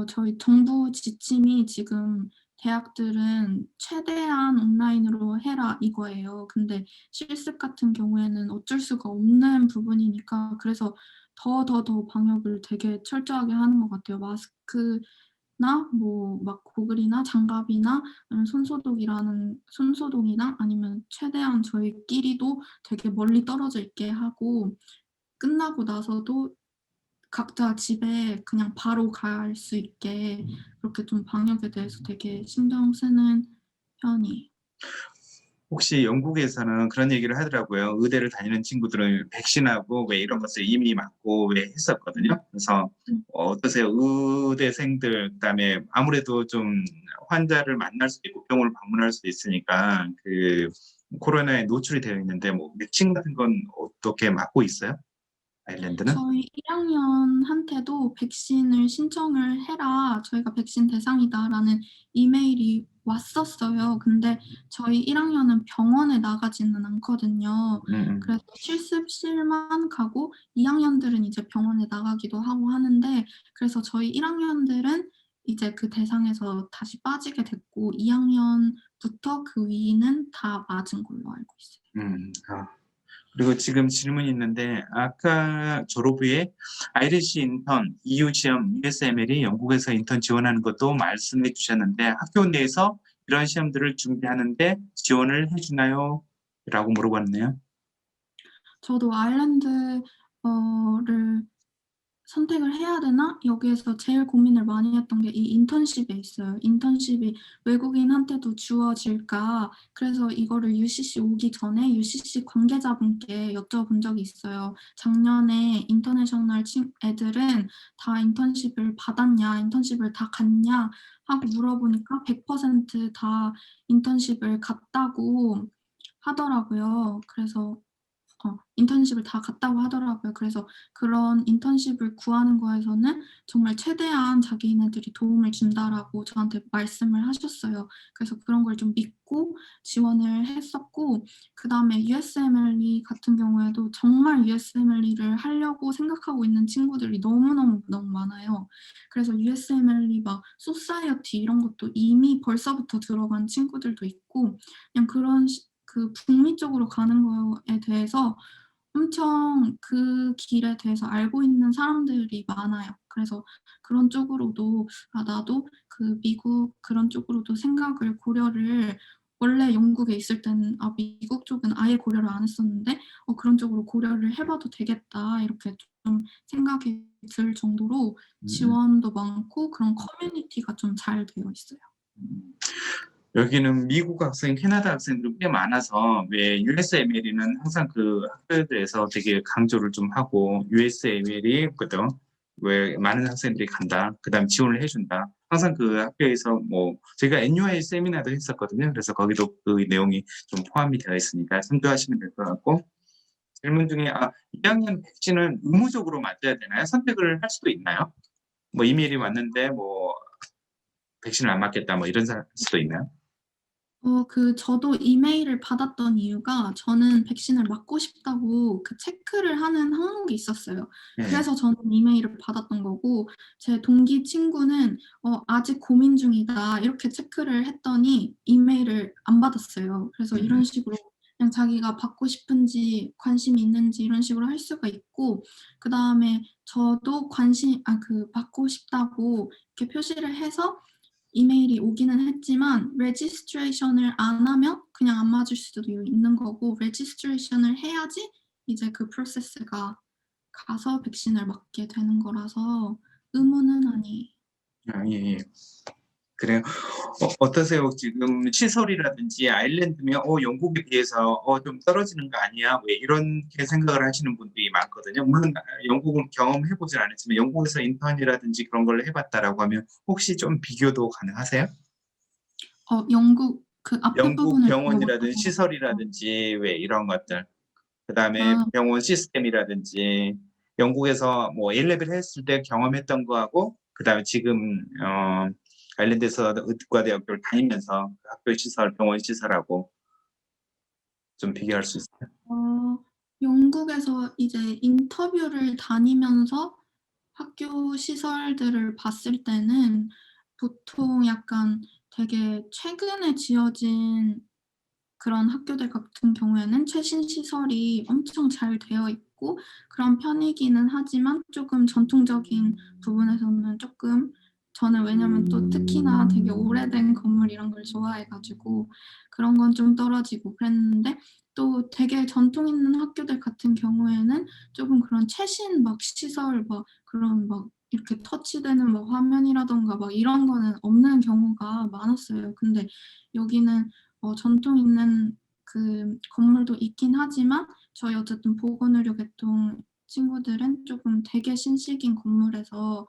저희 정부 지침이 지금 "대학들은 최대한 온라인으로 해라." 이거예요. 근데 실습 같은 경우에는 어쩔 수가 없는 부분이니까 그래서 더 방역을 되게 철저하게 하는 것 같아요. 마스크나 뭐 막 고글이나 장갑이나 아니면 손소독이나 아니면 최대한 저희끼리도 되게 멀리 떨어져 있게 하고 끝나고 나서도 각자 집에 그냥 바로 갈 수 있게 그렇게 좀 방역에 대해서 되게 신경 쓰는 편이에요. 혹시 영국에서는 그런 얘기를 하더라고요. 의대를 다니는 친구들은 백신하고 왜 이런 것을 이미 맞고 왜 했었거든요. 그래서 어떠세요? 의대생들 그다음에 아무래도 좀 환자를 만날 수도 있고 병원을 방문할 수도 있으니까 그 코로나에 노출이 되어 있는데 뭐 백신 같은 건 어떻게 맞고 있어요? 아일랜드는? 저희 1 학년한테도 "백신을 신청을 해라. 저희가 백신 대상이다."라는 이메일이 왔었어요. 근데 저희 1 학년은 병원에 나가지는 않거든요. 음음. 그래서 실습실만 가고 2 학년들은 이제 병원에 나가기도 하고 하는데 그래서 저희 1 학년들은 이제 그 대상에서 다시 빠지게 됐고 2 학년부터 그 위는 다 맞은 걸로 알고 있어요. 아. 그리고 지금 질문이 있는데 아까 졸업 후에 아이리시 인턴, EU 시험, USML이 영국에서 인턴 지원하는 것도 말씀해 주셨는데 학교 내에서 이런 시험들을 준비하는데 지원을 해 주나요? 라고 물어봤네요. 저도 아일랜드 를 선택을 해야 되나? 여기에서 제일 고민을 많이 했던 게 이 인턴십에 있어요. 인턴십이 외국인한테도 주어질까? 그래서 이거를 UCC 오기 전에 UCC 관계자분께 여쭤본 적이 있어요. "작년에 인터내셔널 애들은 다 인턴십을 받았냐? 인턴십을 다 갔냐?" 하고 물어보니까 100%다 인턴십을 갔다고 하더라고요. 그래서 인턴십을 다 갔다고 하더라고요. 그래서 그런 인턴십을 구하는 거에서는 정말 "최대한 자기네들이 도움을 준다."라고 저한테 말씀을 하셨어요. 그래서 그런 걸 좀 믿고 지원을 했었고 그다음에 USMLE 같은 경우에도 정말 USMLE를 하려고 생각하고 있는 친구들이 너무 많아요. 그래서 USMLE 막 소사이어티 이런 것도 이미 벌써부터 들어간 친구들도 있고 그냥 그런 그 북미 쪽으로 가는 거에 대해서 엄청 그 길에 대해서 알고 있는 사람들이 많아요. 그래서 그런 쪽으로도 '아 나도 그 미국 그런 쪽으로도 생각을 고려를' 원래 영국에 있을 때는 미국 쪽은 아예 고려를 안 했었는데 '그런 쪽으로 고려를 해 봐도 되겠다.' 이렇게 좀 생각이 들 정도로 음음. 지원도 많고 그런 커뮤니티가 좀 잘 되어 있어요. 음. 여기는 미국 학생, 캐나다 학생들이 꽤 많아서 왜 USMLE는 항상 그 학교들에서 되게 강조를 좀 하고 USMLE 거든 왜 많은 학생들이 간다. 그다음 지원을 해준다. 항상 그 학교에서 뭐 저희가 NUI 세미나도 했었거든요. 그래서 거기도 그 내용이 좀 포함이 되어 있으니까 참조하시면 될 것 같고 질문 중에 2학년 백신은 의무적으로 맞아야 되나요? 선택을 할 수도 있나요? 뭐 이메일이 왔는데 뭐 백신을 안 맞겠다 뭐 이런 수도 있나요? 저도 이메일을 받았던 이유가 저는 백신을 맞고 싶다고 그 체크를 하는 항목이 있었어요. 네. 그래서 저는 이메일을 받았던 거고 제 동기 친구는 "아직 고민 중이다." 이렇게 체크를 했더니 이메일을 안 받았어요. 그래서 음. 이런 식으로 그냥 자기가 받고 싶은지 관심이 있는지 이런 식으로 할 수가 있고 그다음에 저도 받고 싶다고 이렇게 표시를 해서 이메일이 오기는 했지만 레지스트레이션을 안 하면 그냥 안 맞을 수도 있는 거고 레지스트레이션을 해야지 이제 그 프로세스가 가서 백신을 맞게 되는 거라서 의무는 아니에요. 예예. 그래요. 어떠세요? 지금 시설이라든지 아일랜드면 영국에 비해서 좀 떨어지는 거 아니야? 왜 이렇게 생각을 하시는 분들이 많거든요. 물론 영국은 경험해 보진 않았지만 영국에서 인턴이라든지 그런 걸 해 봤다라고 하면 혹시 좀 비교도 가능하세요? 영국 그 앞에 영국 부분을 제가 못 병원이라든지 들어봤어요. 시설이라든지 왜 이런 것들. 그다음에 아 병원 시스템이라든지 영국에서 뭐 A 레벨 했을 때 경험했던 거하고 그다음에 지금 아일랜드에서 의과대학교를 다니면서 그 학교 시설, 병원 시설하고 좀 비교할 수 있어요? 영국에서 이제 인터뷰를 다니면서 학교 시설들을 봤을 때는 보통 약간 되게 최근에 지어진 그런 학교들 같은 경우에는 최신 시설이 엄청 잘 되어 있고 그런 편이기는 하지만 쪼금 전통적인 부분에서는 쪼끔 저는 왜냐면 또 특히나 되게 오래된 건물 이런 걸 좋아해 가지고 그런 건 좀 떨어지고 그랬는데 또 되게 전통 있는 학교들 같은 경우에는 쪼금 그런 최신 막 시설 막 그런 막 이렇게 터치되는 뭐 화면이라든가 막 이런 거는 없는 경우가 많았어요. 근데 여기는 전통 있는 그 건물도 있긴 하지만 저희 어쨌든 보건의료 계통 친구들은 쪼금 되게 신식인 건물에서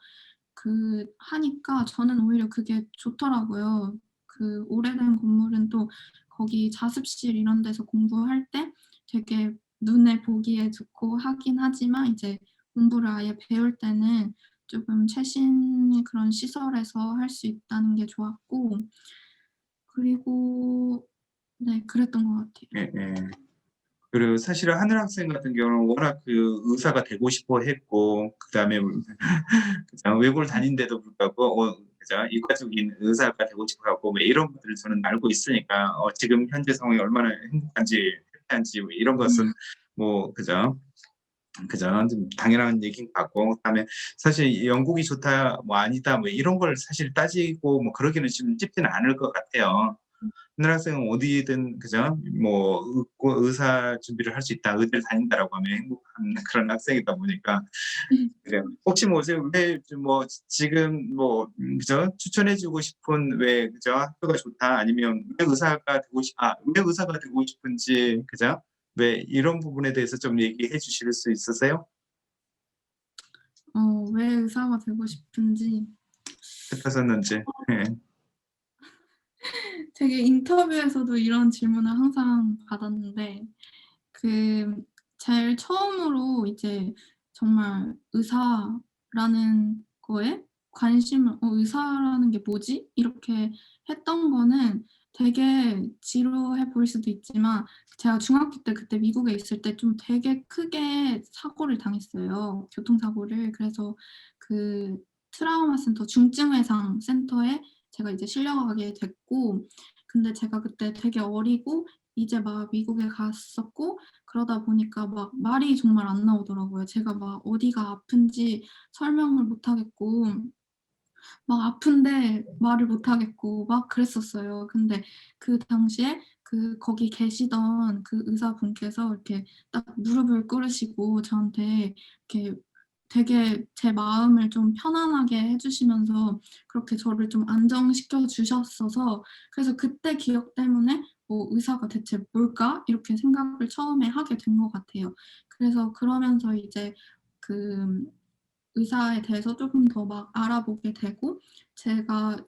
하니까 저는 오히려 그게 좋더라고요. 그 오래된 건물은 또 거기 자습실 이런 데서 공부할 때 되게 눈에 보기에 좋고 하긴 하지만 이제 공부를 아예 배울 때는 쪼금 최신 그런 시설에서 할 수 있다는 게 좋았고 그리고 네 그랬던 것 같아요. 예예. 그리고 사실은 하늘 학생 같은 경우는 워낙 그 의사가 되고 싶어 했고 그다음에 그죠. 외국을 다닌데도 불구하고 그죠. 이과적인 의사가 되고 싶어 하고 뭐 이런 것들을 저는 알고 있으니까 지금 현재 상황이 얼마나 행복한지 해피한지 뭐 이런 것은 뭐 그죠. 그죠. 좀 당연한 얘기인 것 같고 그다음에 사실 영국이 좋다 뭐 아니다 뭐 이런 걸 사실 따지고 뭐 그러기는 좀 쉽지는 않을 것 같아요. 하늘 학생은 어디든 그죠. 뭐 의사 준비를 할 수 있다. 의대를 다닌다라고 하면 행복한 그런 학생이다 보니까 그래요. 혹시 뭐 지금 왜 뭐 지금 뭐 그죠. 추천해 주고 싶은 왜 그죠. 학교가 좋다 아니면 왜 의사가 되고 싶은지 그죠. 왜 이런 부분에 대해서 좀 얘기해 주실 수 있으세요? 왜 의사가 되고 싶은지 싶으셨는지. 예. 되게 인터뷰에서도 이런 질문을 항상 받았는데 그 제일 처음으로 이제 정말 의사라는 거에 관심을 '의사라는 게 뭐지?' 이렇게 했던 거는 되게 지루해 보일 수도 있지만 제가 중학교 때 그때 미국에 있을 때 좀 되게 크게 사고를 당했어요, 교통사고를. 그래서 그 트라우마 센터 중증외상 센터에 제가 이제 실려가게 됐고 근데 제가 그때 되게 어리고 이제 막 미국에 갔었고 그러다 보니까 막 말이 정말 안 나오더라고요. 제가 막 어디가 아픈지 설명을 못 하겠고 막 아픈데 말을 못 하겠고 막 그랬었어요. 근데 그 당시에 거기 계시던 그 의사분께서 이렇게 딱 무릎을 꿇으시고 저한테 이렇게 되게 제 마음을 좀 편안하게 해 주시면서 그렇게 저를 좀 안정시켜 주셨어서 그래서 그때 기억 때문에 '의사가 대체 뭘까?' 이렇게 생각을 처음에 하게 된 것 같아요. 그래서 그러면서 이제 그 의사에 대해서 쪼금 더 막 알아보게 되고 제가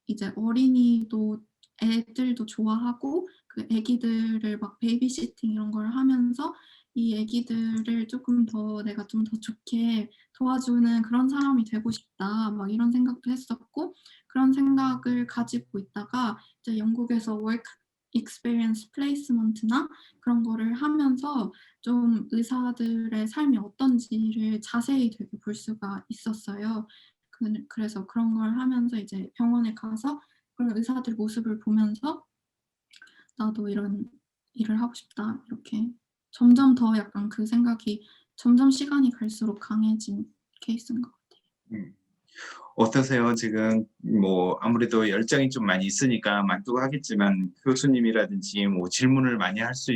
이제 어린이도 애들도 좋아하고 그 애기들을 막 베이비시팅 이런 걸 하면서 '이 애기들을 쪼끔 더 내가 좀 더 좋게 도와주는 그런 사람이 되고 싶다.' 막 이런 생각도 했었고 그런 생각을 가지고 있다가 이제 영국에서 work experience placement나 그런 거를 하면서 좀 의사들의 삶이 어떤지를 자세히 되게 볼 수가 있었어요. 그래서 그런 걸 하면서 이제 병원에 가서 그런 의사들 모습을 보면서 '나도 이런 일을 하고 싶다.' 이렇게 점점 더 약간 그 생각이 점점 시간이 갈수록 강해진 케이스인 것 같아요. 음. 어떠세요? 지금 뭐 아무래도 열정이 좀 많이 있으니까 만족하겠지만 교수님이라든지 뭐 질문을 많이 할 수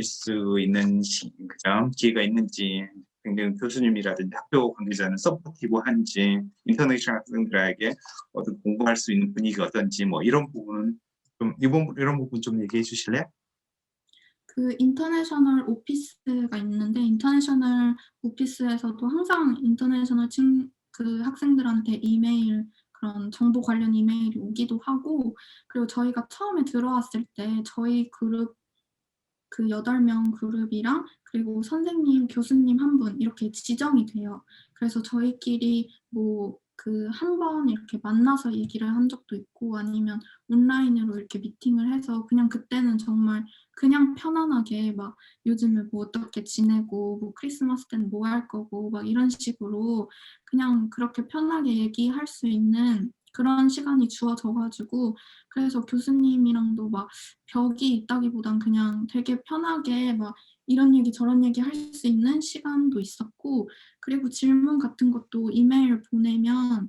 있는 그죠? 기회가 있는지 굉장히 교수님이라든지 학교 관계자는 서포티브한지 인터내셔널 학생들에게 어떤 공부할 수 있는 분위기가 어떤지 뭐 이런 부분은 좀 이런 부분 좀 얘기해 주실래요? 그 인터내셔널 오피스가 있는데 인터내셔널 오피스에서도 항상 인터내셔널 학생들한테 이메일 그런 정보 관련 이메일이 오기도 하고 그리고 저희가 처음에 들어왔을 때 저희 그룹 그 8명 그룹이랑 그리고 선생님, 교수님 한 분 이렇게 지정이 돼요. 그래서 저희끼리 그 한 번 이렇게 만나서 얘기를 한 적도 있고 아니면 온라인으로 이렇게 미팅을 해서 그냥 그때는 정말 그냥 편안하게 막 요즘에 뭐 어떻게 지내고 뭐 크리스마스 때는 뭐 할 거고 막 이런 식으로 그냥 그렇게 편하게 얘기할 수 있는 그런 시간이 주어져 가지고 그래서 교수님이랑도 막 벽이 있다기보단 그냥 되게 편하게 막 이런 얘기 저런 얘기 할 수 있는 시간도 있었고 그리고 질문 같은 것도 이메일 보내면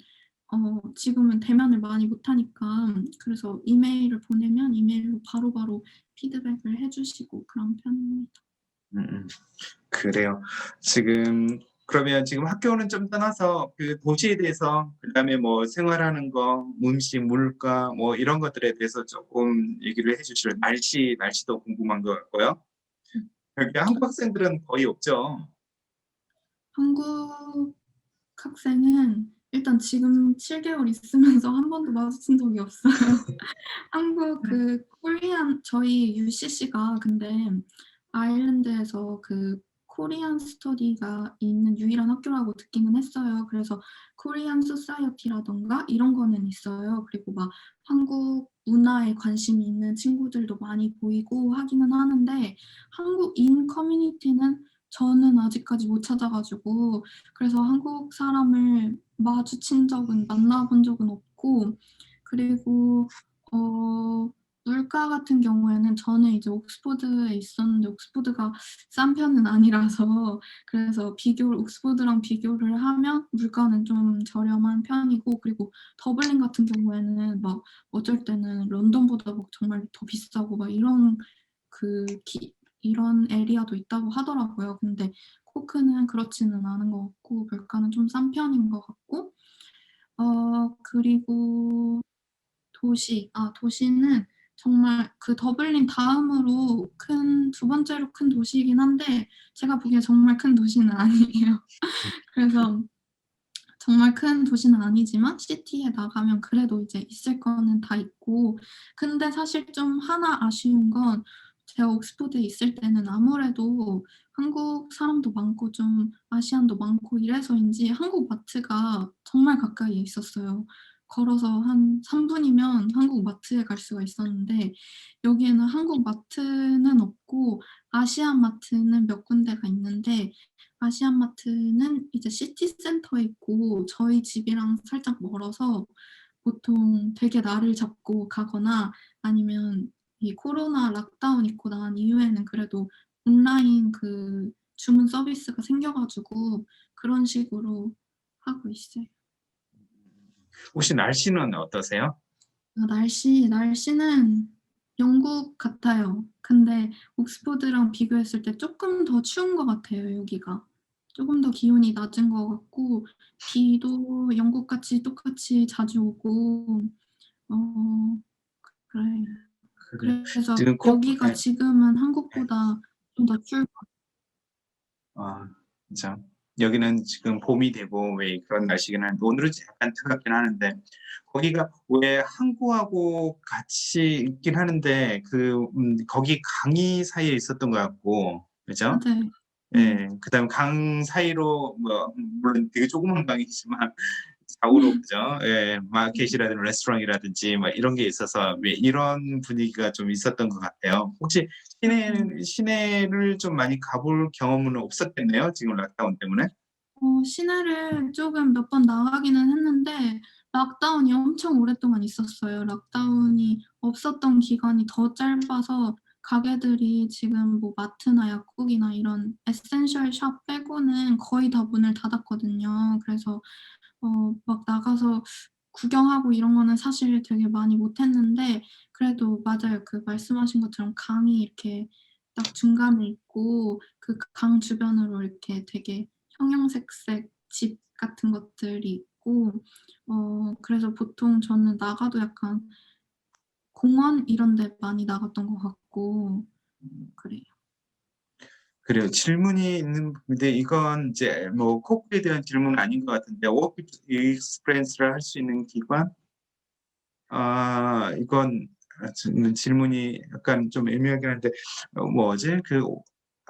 지금은 대면을 많이 못 하니까 그래서 이메일을 보내면 이메일로 바로바로 피드백을 해 주시고 그런 편입니다. 그래요. 그러면 지금 학교는 좀 떠나서 그 도시에 대해서 그다음에 뭐 생활하는 거, 음식, 물가 뭐 이런 것들에 대해서 조금 얘기를 해 주실래요? 날씨도 궁금한 것 같고요. 여기 한국 학생들은 거의 없죠? 한국 학생은 일단 지금 7 개월 있으면서 한 번도 마주친 적이 없어요. 한국 그 코리안 저희 UCC가 근데 아일랜드에서 그 코리안 스터디가 있는 유일한 학교라고 듣기는 했어요. 그래서 코리안 소사이어티라든가 이런 거는 있어요. 그리고 막 한국 문화에 관심이 있는 친구들도 많이 보이고 하기는 하는데 한국인 커뮤니티는 저는 아직까지 못 찾아 가지고 그래서 한국 사람을 만나 본 적은 없고 그리고 물가 같은 경우에는 저는 이제 옥스포드에 있었는데 옥스포드가 싼 편은 아니라서 그래서 옥스포드랑 비교를 하면 물가는 좀 저렴한 편이고 그리고 더블린 같은 경우에는 막 어쩔 때는 런던보다 막 정말 더 비싸고 막 이런 에리아도 있다고 하더라고요. 근데 코크는 그렇지는 않은 것 같고 물가는 좀 싼 편인 것 같고 그리고 도시는 정말 그 더블린 다음으로 두 번째로 큰 도시이긴 한데 제가 보기에 정말 큰 도시는 아니에요. 그래서 정말 큰 도시는 아니지만 시티에 나가면 그래도 이제 있을 거는 다 있고 근데 사실 좀 하나 아쉬운 건 제가 옥스포드에 있을 때는 아무래도 한국 사람도 많고 좀 아시안도 많고 이래서인지 한국 마트가 정말 가까이에 있었어요. 걸어서 한 3 분이면 한국 마트에 갈 수가 있었는데 여기에는 한국 마트는 없고 아시안 마트는 몇 군데가 있는데 아시안마트는 이제 시티센터에 있고 저희 집이랑 살짝 멀어서 보통 되게 날을 잡고 가거나 아니면 이 코로나 락다운 있고 난 이후에는 그래도 온라인 그 주문 서비스가 생겨 가지고 그런 식으로 하고 있어요. 혹시 날씨는 어떠세요? 날씨는 영국 같아요. 근데 옥스포드랑 비교했을 때 쪼끔 더 추운 것 같아요, 여기가. 쪼금 더 기온이 낮은 것 같고 비도 영국같이 똑같이 자주 오고 어 그래요. 그래. 그래서 지금 여기가 지금은 한국보다 좀 더 추울 것 진짜 여기는 지금 봄이 되고 왜 그런 날씨긴 한데 오늘은 약간 차갑긴 하는데 거기가 왜 항구하고 같이 있긴 하는데 거기 강이 사이에 있었던 것 같고 그죠? 같아요. 네. 예. 그다음에 강 사이로 뭐 물론 되게 조그만 강이지만 좌우로 그죠? 예. 마켓이라든지 레스토랑이라든지 막 이런 게 있어서 왜 이런 분위기가 좀 있었던 것 같아요. 혹시 시내를 좀 많이 가볼 경험은 없었겠네요, 지금 락다운 때문에? 시내를 쪼금 몇 번 나가기는 했는데 락다운이 엄청 오랫동안 있었어요. 락다운이 없었던 기간이 더 짧아서 가게들이 지금 뭐 마트나 약국이나 이런 에센셜 샵 빼고는 거의 다 문을 닫았거든요. 그래서 막 나가서 구경하고 이런 거는 사실 되게 많이 못 했는데 그래도 맞아요. 그 말씀하신 것처럼 강이 이렇게 딱 중간에 있고 그 강 주변으로 이렇게 되게 형형색색 집 같은 것들이 있고 그래서 보통 저는 나가도 약간 공원 이런 데 많이 나갔던 것 같고 그래요. 그래요. 질문이 있는데 이건 이제 뭐 코크에 대한 질문은 아닌 것 같은데 워크 익스피리언스를 할 수 있는 기관? 이건 질문이 약간 좀 애매하긴 한데 뭐지?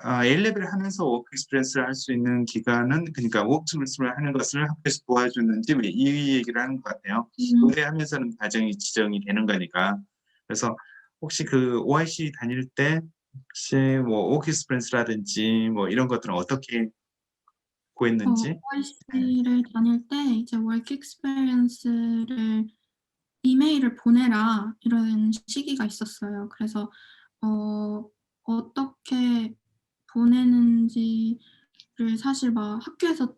A레벨을 하면서 워크 익스피리언스를 할 수 있는 기간은 그러니까 워크 익스피리언스를 하는 것을 학교에서 도와줬는지 왜 이 얘기를 하는 것 같아요. 의대하면서는 과정이 지정이 되는 거니까. 그래서 혹시 그 OIC 다닐 때 혹시 뭐 워크 익스피리언스라든지 뭐 이런 것들은 어떻게 구했는지? OIC를 다닐 때 이제 워크 익스피리언스를 이메일을 보내라 이런 시기가 있었어요. 그래서 어떻게 보내는지를 사실 막 학교에서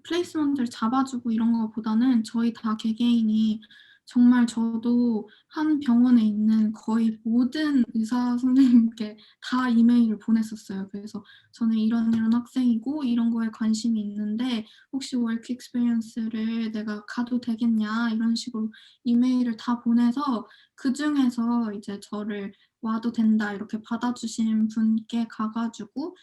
플레이스먼트를 잡아주고 이런 것보다는 저희 다 개개인이 정말 저도 한 병원에 있는 거의 모든 의사 선생님께 다 이메일을 보냈었어요. 그래서 저는 이런 학생이고 이런 거에 관심이 있는데 혹시 워크 익스피리언스를 내가 가도 되겠냐 이런 식으로 이메일을 다 보내서 그중에서 이제 저를 와도 된다 이렇게 받아주신 분께 가 가지고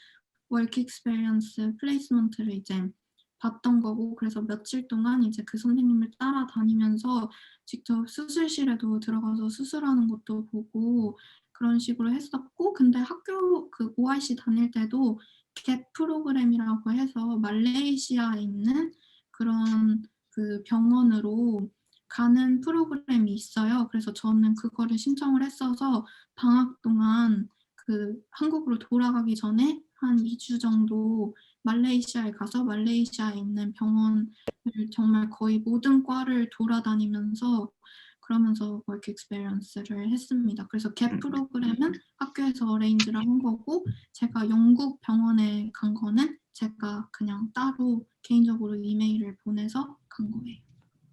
워크 익스피리언스 플레이스먼트를 이제 봤던 거고 그래서 며칠 동안 이제 그 선생님을 따라다니면서 직접 수술실에도 들어가서 수술하는 것도 보고 그런 식으로 했었고 근데 학교 그 OIC 다닐 때도 갭 프로그램이라고 해서 말레이시아에 있는 그런 그 병원으로 가는 프로그램이 있어요. 그래서 저는 그거를 신청을 했어서 방학 동안 그 한국으로 돌아가기 전에 한 2주 정도 말레이시아에 가서 말레이시아에 있는 병원을 정말 거의 모든 과를 돌아다니면서 그러면서 워크 익스피리언스를 했습니다. 그래서 갭 프로그램은 학교에서 어레인지를 한 거고 제가 영국 병원에 간 거는 제가 그냥 따로 개인적으로 이메일을 보내서 간 거예요.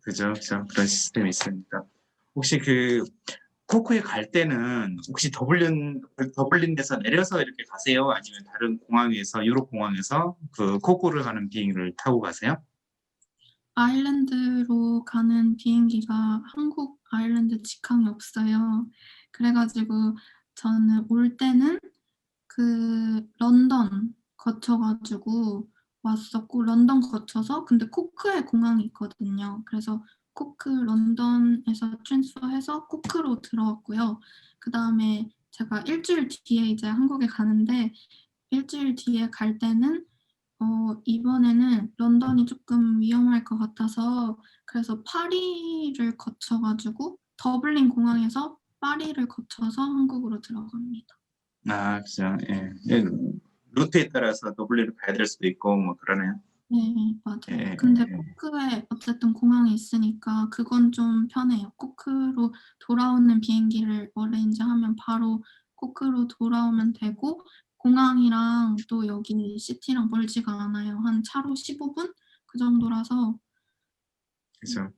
그죠? 그런 시스템이 있으니까. 혹시 그 코크에 갈 때는 혹시 더블린에서 내려서 이렇게 가세요? 아니면 다른 공항에서 유럽 공항에서 그 코크를 가는 비행기를 타고 가세요? 아일랜드로 가는 비행기가 한국 아일랜드 직항이 없어요. 그래 가지고 저는 올 때는 그 런던 거쳐 가지고 왔었고 런던 거쳐서 근데 코크에 공항이 있거든요. 그래서 코크 런던에서 트랜스퍼해서 코크로 들어왔고요. 그다음에 제가 1 주일 뒤에 이제 한국에 가는데 1 주일 뒤에 갈 때는 이번에는 런던이 쪼끔 위험할 것 같아서 그래서 파리를 거쳐 가지고 더블린 공항에서 파리를 거쳐서 한국으로 들어갑니다. 그죠. 예. 예. 루트에 따라서 더블린을 가야 될 수도 있고 뭐 그러네요. 네 맞아요. 예. 근데 코크에 어쨌든 공항이 있으니까 그건 좀 편해요. 코크로 돌아오는 비행기를 어레인지하면 바로 코크로 돌아오면 되고 공항이랑 또 여기 시티랑 멀지가 않아요. 한 차로 15 분 그 정도라서 그죠.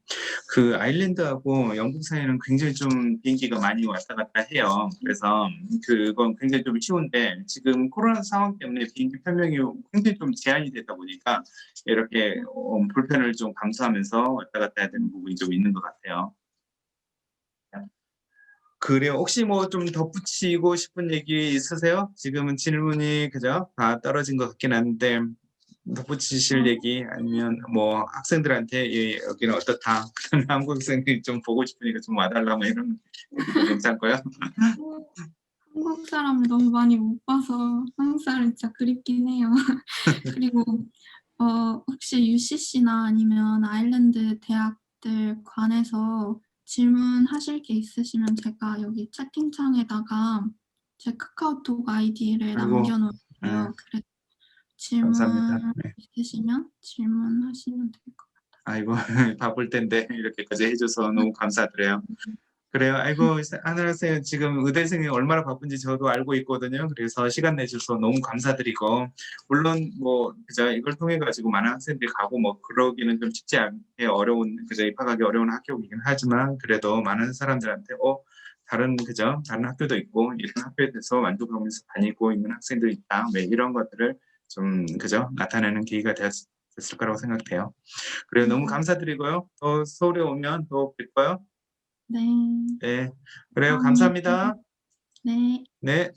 그 아일랜드하고 영국 사이는 굉장히 좀 비행기가 많이 왔다 갔다 해요. 그래서 그건 굉장히 좀 쉬운데 지금 코로나 상황 때문에 비행기 편명이 굉장히 좀 제한이 되다 보니까 이렇게 불편을 좀 감수하면서 왔다 갔다 해야 되는 부분이 좀 있는 것 같아요. 그래요. 혹시 뭐 좀 덧붙이고 싶은 얘기 있으세요? 지금은 질문이 그죠? 다 떨어진 것 같긴 한데 덧붙이실 얘기 아니면 뭐 학생들한테 예, 여기는 어떻다. 한국 학생들이 좀 보고 싶으니까 좀 와달라 뭐 이런 얘기도 괜찮고요. 한국 사람을 너무 많이 못 봐서 한국 사람이 진짜 그립긴 해요. 그리고 혹시 UCC나 아니면 아일랜드 대학들 관해서 질문하실 게 있으시면 제가 여기 채팅창에다가 제 카카오톡 아이디를 아이고, 남겨 예, 놓을게요. 그래서 질문 감사합니다. 네. 있으시면 질문하시면 될 것 아이고, 바쁠 텐데 이렇게까지 해줘서 같아요. 너무 감사드려요. 그래요. 아이고, 하늘 학생 지금 의대생이 얼마나 바쁜지 저도 알고 있거든요. 그래서 시간 내주셔서 너무 감사드리고, 물론 뭐, 그죠. 이걸 통해 가지고 많은 학생들이 가고 뭐, 그러기는 좀 쉽지 않게 어려운, 그죠. 입학하기 어려운 학교이긴 하지만, 그래도 많은 사람들한테, 다른, 그죠. 다른 학교도 있고, 이런 학교에 대해서 만족하면서 다니고 있는 학생도 있다. 네, 이런 것들을 좀, 그죠. 나타내는 계기가 됐을 거라고 생각해요. 그래요. 너무 감사드리고요. 또 서울에 오면 또 뵐까요? 네. 네. 그래요. 감사합니다. 감사합니다. 네. 네.